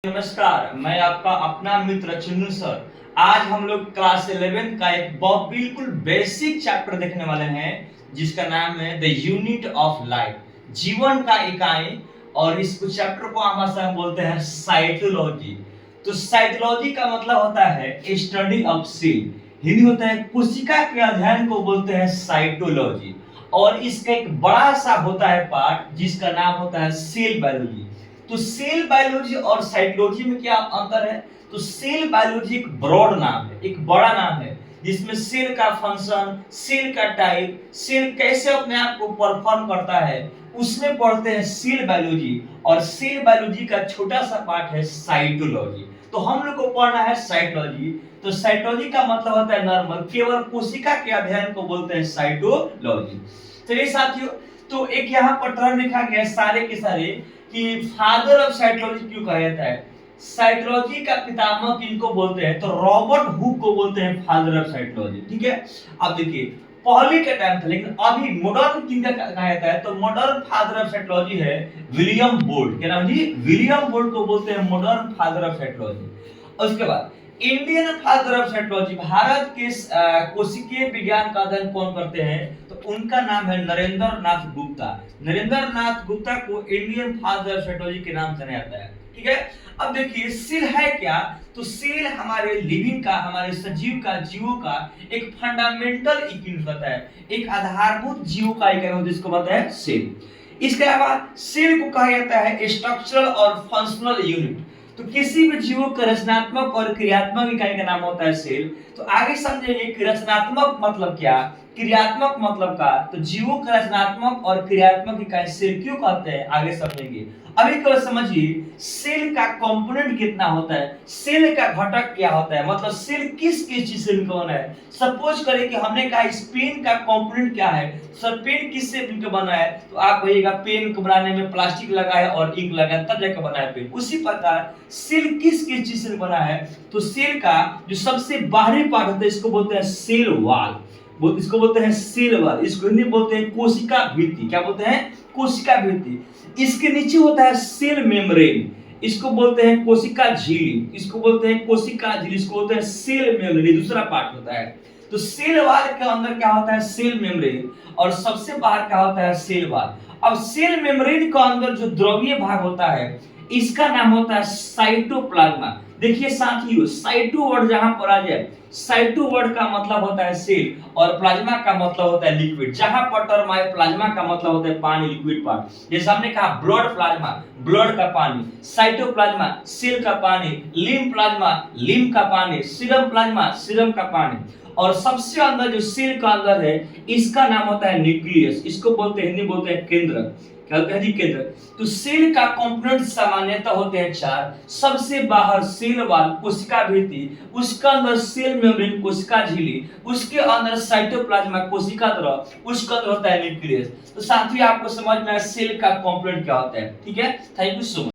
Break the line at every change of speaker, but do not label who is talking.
नमस्कार, मैं आपका अपना मित्र चिन्नू सर। आज हम लोग क्लास 11 का एक बहुत बिल्कुल बेसिक चैप्टर देखने वाले हैं जिसका नाम है द यूनिट ऑफ लाइफ, जीवन का इकाई। और इस चैप्टर को हम आसान बोलते हैं साइटोलॉजी। तो साइटोलॉजी का मतलब होता है स्टडी ऑफ सेल, हिंदी होता है कोशिका के अध्ययन को बोलते हैं साइटोलॉजी। और इसका एक बड़ा सा होता है पार्ट जिसका नाम होता है सेल बायोलॉजी। तो सेल बायोलॉजी और साइटोलॉजी में क्या अंतर है? तो सेल बायोलॉजी एक ब्रॉड नाम है, एक बड़ा नाम है जिसमें सेल का फंक्शन, सेल का टाइप, सेल कैसे अपने आप को परफॉर्म करता है उसमें पढ़ते हैं सेल बायोलॉजी। और सेल बायोलॉजी का छोटा सा पार्ट है साइटोलॉजी। तो हम लोग को पढ़ना है साइटोलॉजी। तो साइटोलॉजी का मतलब होता है नॉर्मल, केवल कोशिका के अध्ययन को बोलते हैं साइटोलॉजी। चलिए साथियों, तो एक यहाँ पर टर्म लिखा गया है सारे के सारे कि फादर ऑफ साइटोलॉजी क्यों कहा जाता है। साइटोलॉजी का पितामह किनको बोलते हैं? तो रॉबर्ट हुक को बोलते हैं फादर ऑफ साइटोलॉजी। ठीक है, अब देखिए पहले के टाइम था, लेकिन अभी मॉडर्न किनका कहा जाता है? तो मॉडर्न फादर ऑफ साइटोलॉजी है विलियम बोल्ट। क्या नाम जी? विलियम बोल्ट को बोलते हैं मॉडर्न फादर ऑफ साइटोलॉजी। उसके बाद Indian father of cytology, Bharat के कोशिकीय विज्ञान का अध्ययन कौन करते हैं? तो उनका नाम है नरेंद्र नाथ गुप्ता। नरेंद्र नाथ गुप्ता को इंडियन फादर ऑफ साइटोलॉजी के नाम से जाना जाता है। ठीक है, अब देखिए सेल है क्या? तो सेल हमारे लिविंग का, हमारे सजीव का, जीवों का एक फंडामेंटल यूनिट होता है, एक आधारभूत जीवों का इकाई होता है जिसको बोलते हैं सेल। इसके अलावा सेल को कहा जाता है स्ट्रक्चरल और फंक्शनल यूनिट। तो किसी भी जीवों का रचनात्मक और क्रियात्मक इकाई का नाम होता है सेल। तो आगे समझेंगे कि रचनात्मक मतलब क्या, क्रियात्मक मतलब का। तो जीवों का रचनात्मक और क्रियात्मक इकाई सेल क्यों कहते हैं, आगे समझेंगे। अभी केवल समझिए सेल का कंपोनेंट कितना होता है, सेल का घटक क्या होता है, मतलब सेल किस किस चीज से मिलकर है। सपोज करें कि हमने कहा इस पेन का कंपोनेंट क्या है, सर पेन किससे मिलकर बना है? तो आप कहिएगा पेन को बनाने में प्लास्टिक लगा है और इंक लगा है तब जाकर बना है पेन। उसी प्रकार सेल किस किस चीज से बना है? तो सेल का जो सबसे बाहरी पार्ट होता है इसको बोलते हैं सेल वॉल, इसको बोलते हैं सेल वॉल। इसको हिंदी बोलते हैं कोशिका भित्ति। क्या बोलते हैं? कोशिका भित्ति। इसके नीचे होता है सेल मेम्ब्रेन, इसको बोलते हैं कोशिका झिल्ली, इसको बोलते हैं कोशिका झिल्ली, इसको बोलते हैं सेल मेम्ब्रेन। दूसरा पार्ट होता है। तो सेल वॉल के अंदर क्या होता है? Cell membrane. और सबसे बाहर क्या होता है? Cell wall. अब सेल मेम्ब्रेन के अंदर जो द्रवीय भाग होता है इसका नाम होता है साइटोप्लाज्मा। देखिए साथियों, साइटो वर्ड जहां पर आ जाए, साइटो वर्ड का मतलब होता है सेल और प्लाज्मा का मतलब होता है लिक्विड। जहां पर टर्म आए प्लाज्मा का मतलब होता है पानी, लिक्विड पार्ट। जैसे हमने कहा ब्लड प्लाज्मा, ब्लड का पानी, साइटोप्लाज्मा सेल का पानी, लिम्फ प्लाज्मा लिम्फ का पानी, सीरम प्लाज्मा सीरम का पानी। और सबसे अंदर जो सेल का अंदर है इसका नाम होता है न्यूक्लियस, इसको बोलते हैं, हिंदी बोलते हैं केंद्र। क्या होता है जी? केंद्र। तो सेल का कंपोनेंट सामान्यतः होते हैं चार। सबसे बाहर सेल वॉल कोशिका भित्ति, उसके अंदर सेल मेम्ब्रेन कोशिका झिल्ली, उसके अंदर साइटोप्लाज्मा कोशिका द्रव, उसके अंदर होता है न्यूक्लियस। तो साथियों आपको समझ में आया सेल का कंपोनेंट क्या होता है। ठीक है, थैंक यू सो मच।